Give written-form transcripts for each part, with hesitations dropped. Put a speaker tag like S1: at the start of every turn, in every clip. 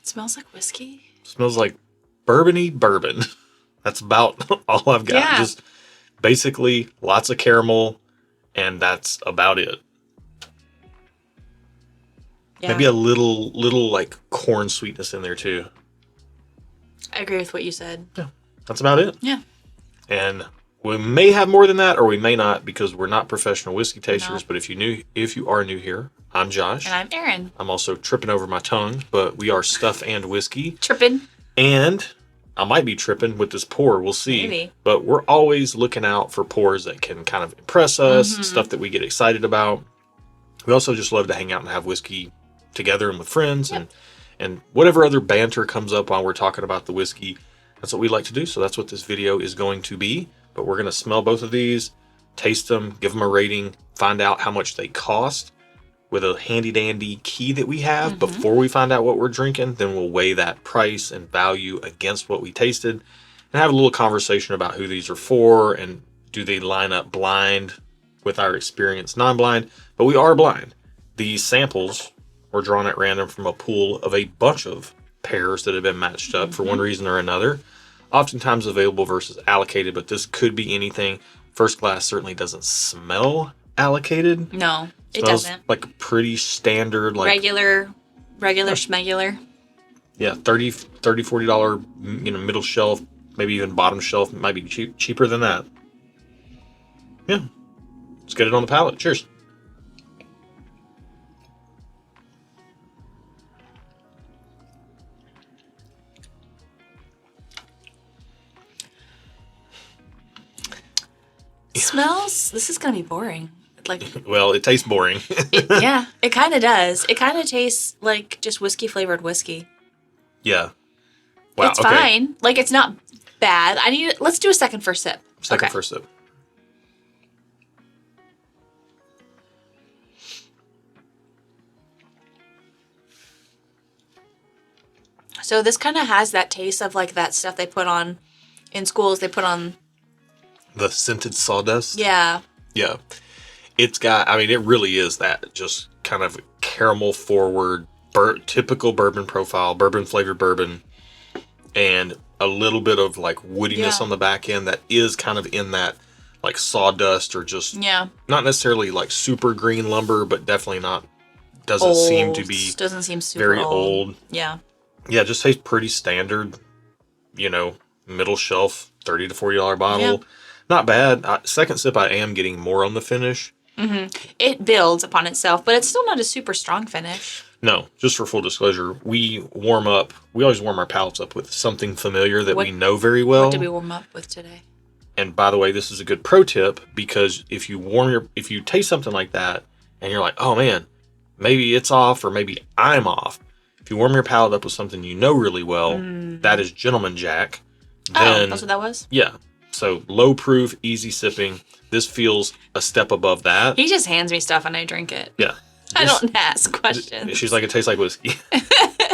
S1: Smells like whiskey.
S2: Smells like bourbon-y bourbon. That's about all I've got.
S1: Yeah.
S2: Just basically lots of caramel, and that's about it.
S1: Yeah.
S2: Maybe a little like corn sweetness in there too.
S1: I agree with what you said.
S2: Yeah, that's about it.
S1: Yeah.
S2: And we may have more than that, or we may not, because we're not professional whiskey tasters.
S1: No.
S2: But if you are new here, I'm Josh.
S1: And I'm Erin.
S2: I'm also tripping over my tongue, but we are Stuff and Whiskey.
S1: Tripping.
S2: And I might be tripping with this pour. We'll see.
S1: Maybe.
S2: But we're always looking out for pours that can kind of impress us, stuff that we get excited about. We also just love to hang out and have whiskey together and with friends, and whatever other banter comes up while we're talking about the whiskey. That's what we like to do. So that's what this video is going to be. But we're going to smell both of these, taste them, give them a rating, find out how much they cost with a handy dandy key that we have before we find out what we're drinking. Then we'll weigh that price and value against what we tasted and have a little conversation about who these are for and do they line up blind with our experience non-blind. But we are blind. These samples were drawn at random from a pool of a bunch of pairs that have been matched up for one reason or another. Oftentimes available versus allocated, but this could be anything. First Glass certainly doesn't smell allocated.
S1: No, it
S2: Smells
S1: doesn't.
S2: like a pretty standard, like
S1: Regular schmegular.
S2: yeah, $30, $40, middle shelf, maybe even bottom shelf. Might be cheaper than that. Yeah, let's get it on the palate. Cheers.
S1: Smells. This is gonna be boring. Like,
S2: Well, it tastes boring.
S1: yeah, it kind of does. It kind of tastes like just whiskey flavored whiskey.
S2: Yeah. Wow.
S1: It's fine. Like, it's not bad. Let's do a second first sip.
S2: Second first sip.
S1: So this kind of has that taste of like that stuff they put on in schools. They put on.
S2: The scented sawdust.
S1: Yeah.
S2: Yeah. It's got, I mean, it really is that just kind of caramel forward, typical bourbon profile, bourbon flavored bourbon, and a little bit of like woodiness on the back end that is kind of in that like sawdust or just not necessarily like super green lumber, but definitely doesn't
S1: old.
S2: seem to be
S1: Doesn't seem super
S2: very old.
S1: Yeah.
S2: Yeah, it just tastes pretty standard, middle shelf, $30 to $40 bottle.
S1: Yeah.
S2: Not bad. Second sip, I am getting more on the finish.
S1: It builds upon itself, but it's still not a super strong finish.
S2: No, just for full disclosure, we always warm our palates up with something familiar that we know very well.
S1: What did we warm up with today?
S2: And by the way, this is a good pro tip, because if you taste something like that and you're like, oh man, maybe it's off or maybe I'm off. If you warm your palate up with something you know really well, that is Gentleman Jack. Then,
S1: that's what that was?
S2: Yeah. So low proof, easy sipping. This feels a step above that.
S1: He just hands me stuff and I drink it.
S2: Yeah.
S1: I don't ask questions.
S2: She's like, it tastes like whiskey.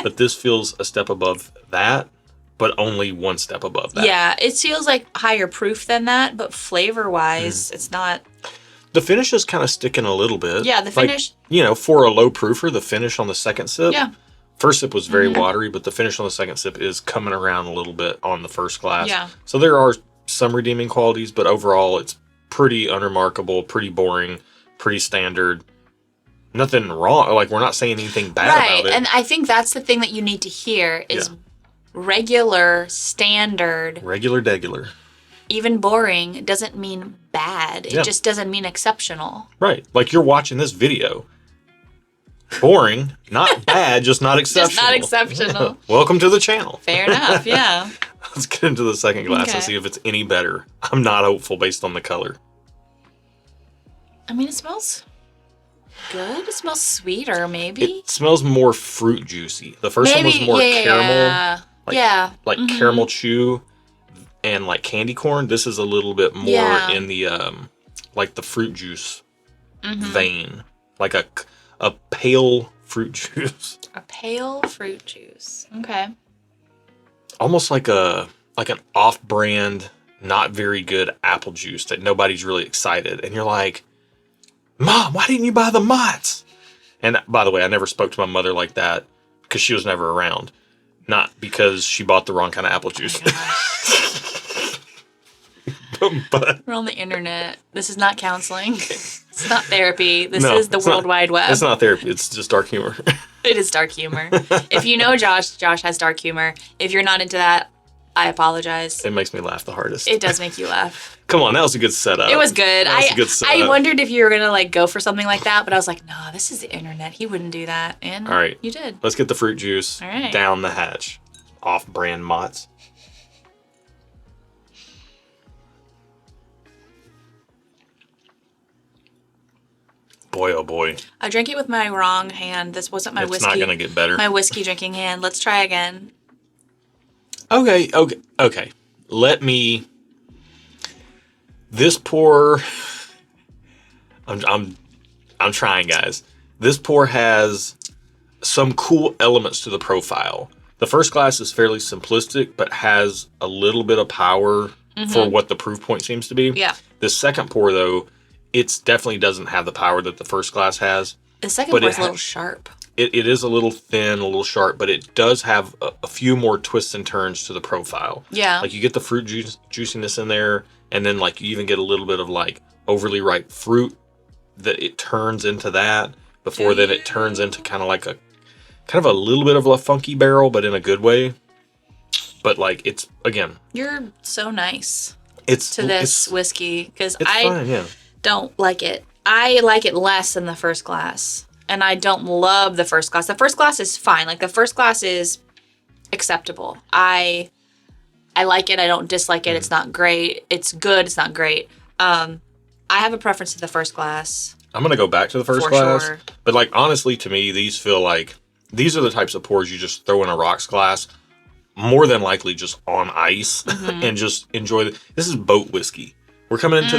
S2: But this feels a step above that, but only one step above that.
S1: Yeah, it feels like higher proof than that, but flavor-wise, it's not...
S2: The finish is kind of sticking a little bit.
S1: Yeah, the finish...
S2: for a low proofer, the finish on the second sip.
S1: Yeah.
S2: First sip was very watery, but the finish on the second sip is coming around a little bit on the first glass.
S1: Yeah.
S2: So there are some redeeming qualities, but overall it's pretty unremarkable, pretty boring, pretty standard. Nothing wrong. Like, we're not saying anything bad about it.
S1: And I think that's the thing that you need to hear is regular, standard,
S2: regular.
S1: Even boring doesn't mean bad. It just doesn't mean exceptional.
S2: Right. Like, you're watching this video. Boring, not bad, just not exceptional.
S1: Just not exceptional.
S2: Welcome to the channel.
S1: Fair enough, yeah.
S2: Let's get into the second glass and see if it's any better. I'm not hopeful based on the color.
S1: I mean, it smells good. It smells sweeter, maybe.
S2: It smells more fruit juicy. The first one was more caramel. Like caramel chew and like candy corn. This is a little bit more in the like the fruit juice vein. Like a pale fruit juice.
S1: A pale fruit juice. Okay.
S2: Almost like an off-brand, not very good apple juice that nobody's really excited. And you're like, Mom, why didn't you buy the Mott's? And by the way, I never spoke to my mother like that because she was never around. Not because she bought the wrong kind of apple juice. But
S1: we're on the internet. This is not counseling. It's not therapy. This
S2: No,
S1: is the
S2: it's
S1: World
S2: not-
S1: Wide Web.
S2: It's not therapy. It's just dark humor.
S1: It is dark humor. If you know Josh has dark humor. If you're not into that, I apologize.
S2: It makes me laugh the hardest.
S1: It does make you laugh.
S2: Come on, that was a good setup.
S1: It was good.
S2: That was a good
S1: I
S2: setup.
S1: wondered if you were gonna like go for something like that, but I was like, no, this is the internet. He wouldn't do that. And
S2: All right.
S1: you did.
S2: Let's get the fruit juice
S1: All right.
S2: down the hatch. Off-brand Mott's. Boy, oh boy.
S1: I drank it with my wrong hand. This wasn't my
S2: It's
S1: whiskey.
S2: not going to get better.
S1: My whiskey drinking hand. Let's try again.
S2: Okay. Let me... This pour... I'm trying, guys. This pour has some cool elements to the profile. The first glass is fairly simplistic, but has a little bit of power for what the proof point seems to be.
S1: Yeah.
S2: The second pour, though, it definitely doesn't have the power that the first glass has.
S1: The second
S2: But
S1: pour is
S2: it
S1: a little sharp.
S2: It is a little thin, a little sharp, but it does have a few more twists and turns to the profile.
S1: Yeah.
S2: Like you get the fruit juiciness in there, and then like you even get a little bit of like overly ripe fruit that it turns into that before then it turns into kind of a little bit of a funky barrel, but in a good way. But like it's again,
S1: You're so nice
S2: it's
S1: to this whiskey because
S2: It's
S1: I
S2: fine, yeah.
S1: don't like it. I like it less than the first glass. And I don't love the first glass. The first glass is fine. Like the first glass is acceptable. I like it. I don't dislike it. It's not great. It's good. It's not great. I have a preference to the first glass.
S2: I'm gonna go back to the first
S1: For
S2: glass,
S1: sure.
S2: but like honestly, to me, these feel like these are the types of pours you just throw in a rocks glass, more than likely just on ice, and just enjoy. This is boat whiskey. We're coming into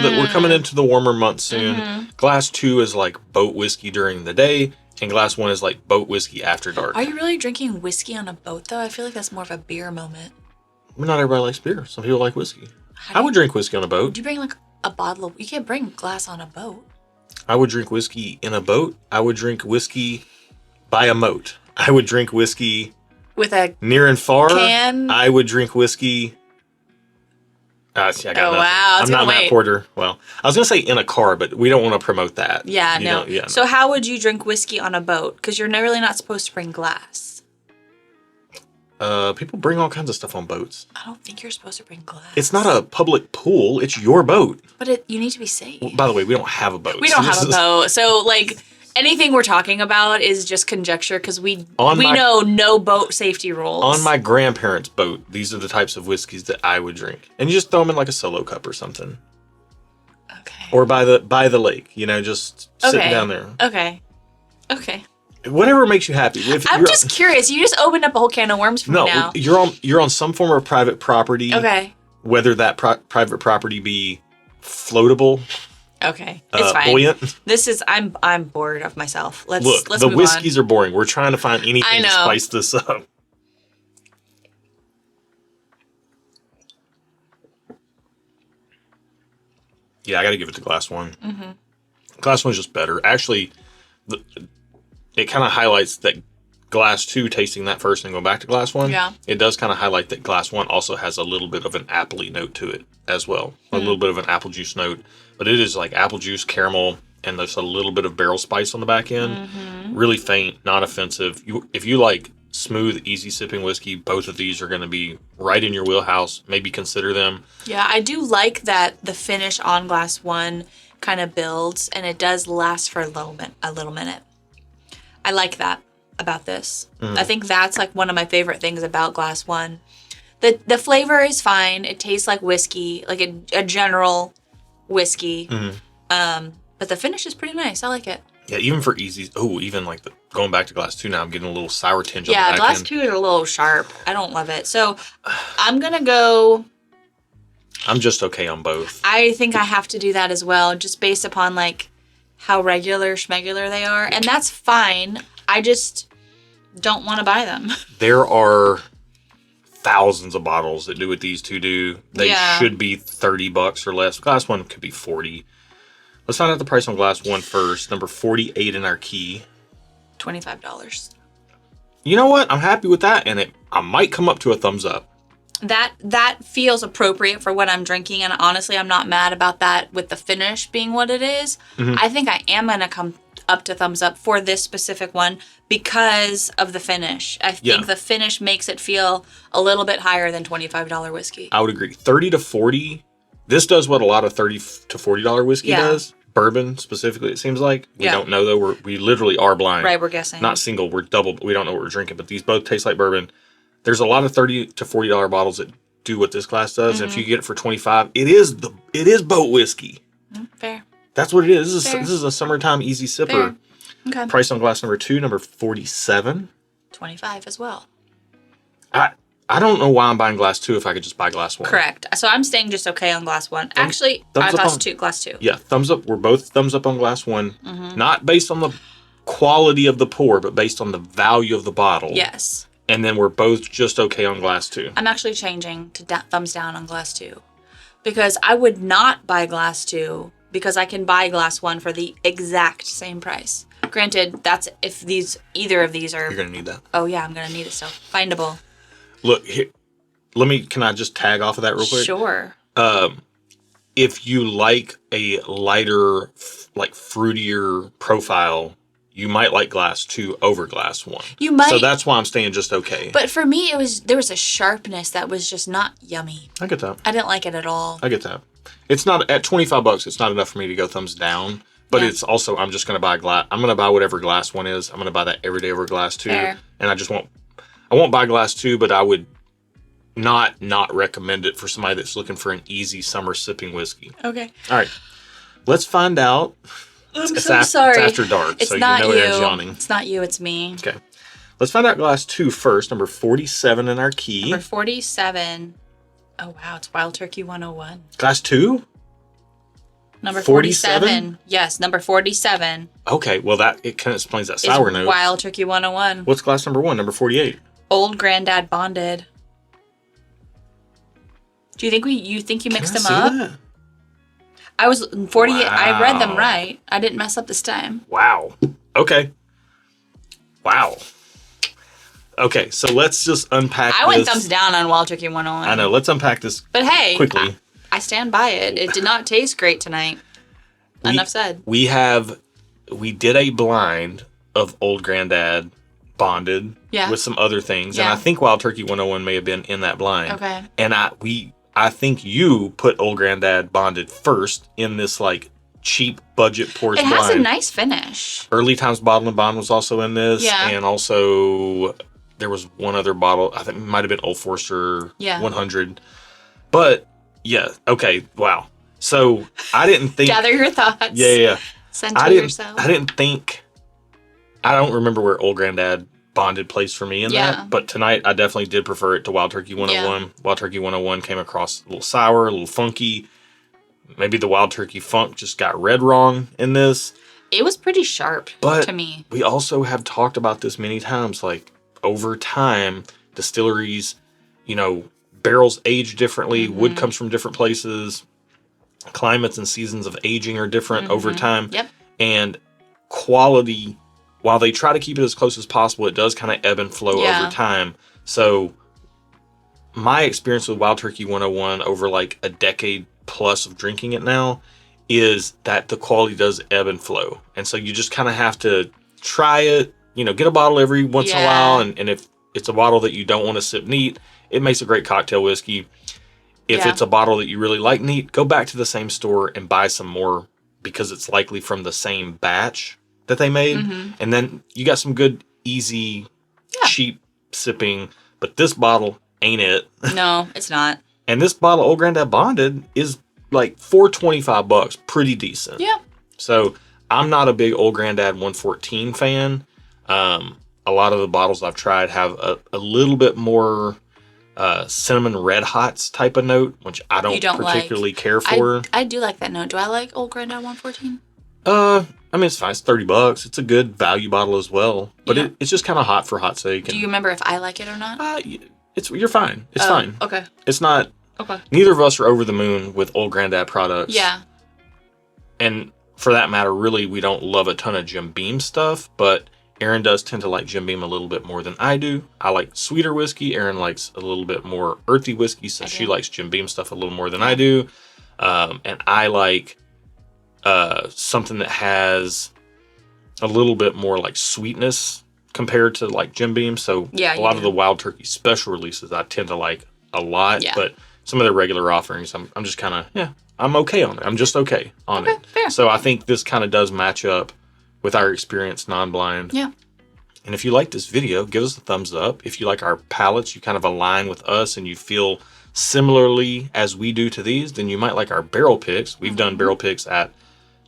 S2: the warmer months soon. Glass 2 is like boat whiskey during the day, and glass 1 is like boat whiskey after dark.
S1: Are you really drinking whiskey on a boat though? I feel like that's more of a beer moment.
S2: Well, not everybody likes beer. Some people like whiskey. I would drink whiskey on a boat.
S1: Would you bring like a bottle of... You can't bring glass on a boat.
S2: I would drink whiskey in a boat. I would drink whiskey by a moat. I would drink whiskey
S1: With a...
S2: near and far.
S1: Can?
S2: I would drink whiskey. See, I got nothing.
S1: wow.
S2: I'm not Matt Porter. Well, I was going to say in a car, but we don't want to promote that.
S1: Yeah,
S2: You
S1: no.
S2: know, yeah,
S1: So how would you drink whiskey on a boat? Because you're really not supposed to bring glass.
S2: People bring all kinds of stuff on boats.
S1: I don't think you're supposed to bring glass.
S2: It's not a public pool. It's your boat.
S1: But you need to be safe.
S2: By the way, we don't have a boat.
S1: We don't have a boat. So, like, anything we're talking about is just conjecture because we know no boat safety rules.
S2: On my grandparents' boat, these are the types of whiskeys that I would drink. And you just throw them in like a solo cup or something.
S1: Okay.
S2: Or by the lake, just sitting down there.
S1: Okay.
S2: Whatever makes you happy.
S1: I'm just curious. You just opened up a whole can of worms for me now.
S2: You're on some form of private property.
S1: Okay.
S2: Whether that private property be floatable,
S1: Okay. It's fine.
S2: buoyant.
S1: This is I'm bored of myself. Let's
S2: the
S1: move
S2: whiskeys are boring. We're trying to find anything
S1: I
S2: to
S1: know.
S2: spice this up. Yeah, I got to give it to glass 1. Mm-hmm. Glass 1 is just better. Actually, it kind of highlights that glass 2, tasting that first and going back to glass 1.
S1: Yeah.
S2: It does kind of highlight that glass 1 also has a little bit of an appley note to it as well. A little bit of an apple juice note. But it is like apple juice, caramel, and there's a little bit of barrel spice on the back end. Really faint, not offensive. If you like smooth, easy sipping whiskey, both of these are going to be right in your wheelhouse. Maybe consider them.
S1: Yeah, I do like that the finish on glass 1 kind of builds and it does last for a little minute. I like that about this. I think that's like one of my favorite things about glass 1. The flavor is fine. It tastes like whiskey, like a general whiskey. But the finish is pretty nice. I like it.
S2: Yeah, even for easy. Oh, even like going back to glass 2 now, I'm getting a little sour tinge on the
S1: Yeah,
S2: back
S1: glass
S2: end.
S1: 2 is a little sharp. I don't love it. So I'm going to go...
S2: I'm just okay on both.
S1: I think I have to do that as well, just based upon like how regular schmegular they are. And that's fine. I just don't want to buy them.
S2: There are thousands of bottles that do what these two do. They should be $30 or less. Glass 1 could be 40. Let's find out the price on glass 1 first. Number 48 in our key.
S1: $25.
S2: You know what? I'm happy with that, and it I might come up to a thumbs up.
S1: That feels appropriate for what I'm drinking, and honestly, I'm not mad about that with the finish being what it is.
S2: Mm-hmm.
S1: I think I am going to come up to thumbs up for this specific one because of the finish. I think the finish makes it feel a little bit higher than $25 whiskey.
S2: I would agree. 30 to 40. This does what a lot of $30 to $40 whiskey does. Bourbon specifically, it seems like. We don't know, though. We literally are blind.
S1: Right, we're guessing.
S2: Not single. We're double. We don't know what we're drinking, but these both taste like bourbon. There's a lot of $30 to $40 bottles that do what this glass does. And if you get it for $25, it is boat whiskey.
S1: Fair.
S2: That's what it is. This is a summertime easy sipper.
S1: Fair. Okay.
S2: Price on glass number 2, number 47.
S1: 25 as well.
S2: I don't know why I'm buying glass 2 if I could just buy glass 1.
S1: Correct. So I'm staying just okay on glass 1. Actually, glass 2.
S2: Yeah, thumbs up. We're both thumbs up on glass 1.
S1: Mm-hmm.
S2: Not based on the quality of the pour, but based on the value of the bottle.
S1: Yes.
S2: And then we're both just okay on glass 2.
S1: I'm actually changing to thumbs down on glass 2. Because I would not buy glass 2 because I can buy glass 1 for the exact same price. Granted, that's if either of these are...
S2: You're going to need that.
S1: Oh, yeah, I'm going to need it still. Findable.
S2: Look, here, can I just tag off of that real quick?
S1: Sure.
S2: If you like a lighter, like fruitier profile, you might like glass 2 over glass 1.
S1: You might.
S2: So that's why I'm staying just okay.
S1: But for me, there was a sharpness that was just not yummy.
S2: I get that.
S1: I didn't like it at all.
S2: I get that. It's not at $25. It's not enough for me to go thumbs down. But it's also, I'm just going to buy glass. I'm going to buy whatever glass 1 is. I'm going to buy that every day over glass 2.
S1: Fair.
S2: And I won't buy glass 2, but I would not recommend it for somebody that's looking for an easy summer sipping whiskey.
S1: Okay.
S2: All right. Let's find out.
S1: I'm so sorry.
S2: It's after dark,
S1: it's
S2: so
S1: not
S2: you know Aaron's yawning.
S1: It's not you, it's me.
S2: Okay. Let's find out glass 2 first. Number 47 in our key.
S1: Number 47. Oh, wow. It's Wild Turkey 101.
S2: Glass 2?
S1: Number 47. Yes, number 47.
S2: Okay. Well, it kind of explains that sour note.
S1: Wild Turkey 101.
S2: What's glass number 1? Number 48.
S1: Old Granddad Bonded. Do you think you mixed them up?
S2: That?
S1: I was 48.
S2: Wow.
S1: I read them right. I didn't mess up this time.
S2: Wow. Okay. Wow. Okay, so let's just unpack
S1: I went thumbs down on Wild Turkey 101.
S2: I know. Let's unpack this
S1: but hey,
S2: quickly.
S1: I stand by it. It did not taste great tonight. Enough said.
S2: We did a blind of Old Granddad Bonded with some other things.
S1: Yeah.
S2: And I think Wild Turkey 101 may have been in that blind.
S1: Okay.
S2: And I think you put Old Granddad Bonded first in this like cheap budget pours blind.
S1: It has a nice finish.
S2: Early Times Bottle and Bond was also in this.
S1: Yeah.
S2: And also there was one other bottle. I think it might have been Old Forester 100. But yeah, okay, wow. So I didn't think...
S1: Gather your thoughts.
S2: Yeah.
S1: Center yourself.
S2: I didn't think... I don't remember where Old Granddad Bonded placed for me in that. But tonight I definitely did prefer it to Wild Turkey 101. Yeah. Wild Turkey 101 came across a little sour, a little funky. Maybe the Wild Turkey funk just got read wrong in this.
S1: It was pretty sharp to me.
S2: We also have talked about this many times. Like, over time, distilleries, barrels age differently. Mm-hmm. Wood comes from different places. Climates and seasons of aging are different over time.
S1: Yep.
S2: And quality, while they try to keep it as close as possible, it does kind of ebb and flow over time. So my experience with Wild Turkey 101 over like a decade plus of drinking it now is that the quality does ebb and flow. And so you just kind of have to try it, get a bottle every once in a while. And if it's a bottle that you don't want to sip neat, it makes a great cocktail whiskey. If it's a bottle that you really like neat, go back to the same store and buy some more because it's likely from the same batch that they made. Mm-hmm. And then you got some good, easy, cheap sipping. But this bottle ain't it.
S1: No, it's not.
S2: And this bottle, Old Granddad Bonded, is like $4.25, pretty decent.
S1: Yeah.
S2: So I'm not a big Old Granddad 114 fan. A lot of the bottles I've tried have a little bit more cinnamon red hots type of note, which I don't particularly care for.
S1: I do like that note. Do I like Old Granddad 114?
S2: I mean, it's fine. It's $30. It's a good value bottle as well. But it's just kind of hot for hot's sake.
S1: Do you remember if I like it or not?
S2: You're fine. It's fine.
S1: Okay.
S2: It's not.
S1: Okay.
S2: Neither of us are over the moon with Old Granddad products.
S1: Yeah.
S2: And for that matter, really, we don't love a ton of Jim Beam stuff, but Aaron does tend to like Jim Beam a little bit more than I do. I like sweeter whiskey. Aaron likes a little bit more earthy whiskey, so she likes Jim Beam stuff a little more than I do. And I like something that has a little bit more like sweetness compared to like Jim Beam. So a lot of the Wild Turkey special releases I tend to like a lot, but some of their regular offerings, I'm just kind of, I'm okay on it. I'm just okay on it.
S1: Fair.
S2: So I think this kind of does match up with our experience non-blind.
S1: Yeah.
S2: And if you like this video, give us a thumbs up. If you like our palates, you kind of align with us and you feel similarly as we do to these, then you might like our barrel picks. We've done barrel picks at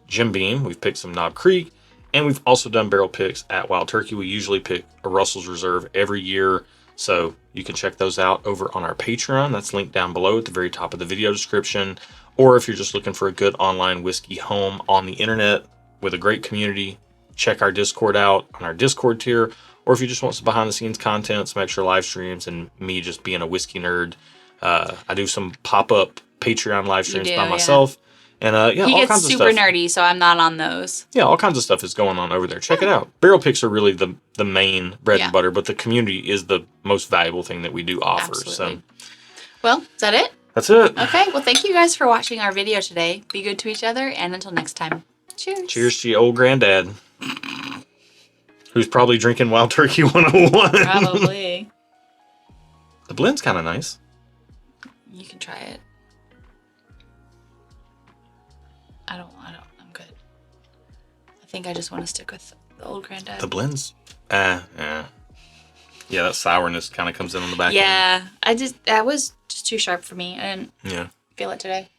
S2: Jim Beam. We've picked some Knob Creek. And we've also done barrel picks at Wild Turkey. We usually pick a Russell's Reserve every year. So you can check those out over on our Patreon. That's linked down below at the very top of the video description. Or if you're just looking for a good online whiskey home on the internet with a great community, check our Discord out on our Discord tier. Or if you just want some behind the scenes content, some extra live streams, and me just being a whiskey nerd, I do some pop-up Patreon live streams by myself. And
S1: he
S2: all
S1: gets
S2: kinds of
S1: super
S2: stuff.
S1: nerdy, so I'm not on those.
S2: Yeah, all kinds of stuff is going on over there. Check it out. Barrel picks are really the main bread and butter, but the community is the most valuable thing that we do offer.
S1: Absolutely.
S2: So,
S1: well, is that it?
S2: That's it.
S1: Okay, well, thank you guys for watching our video today. Be good to each other, and until next time, cheers.
S2: Cheers to your old granddad, who's probably drinking Wild Turkey 101.
S1: Probably.
S2: The blend's kind of nice.
S1: You can try it. I'm good. I think I just want to stick with the old granddad.
S2: The blend's, yeah, that sourness kind of comes in on the back end.
S1: Yeah, that was just too sharp for me. I didn't feel it today.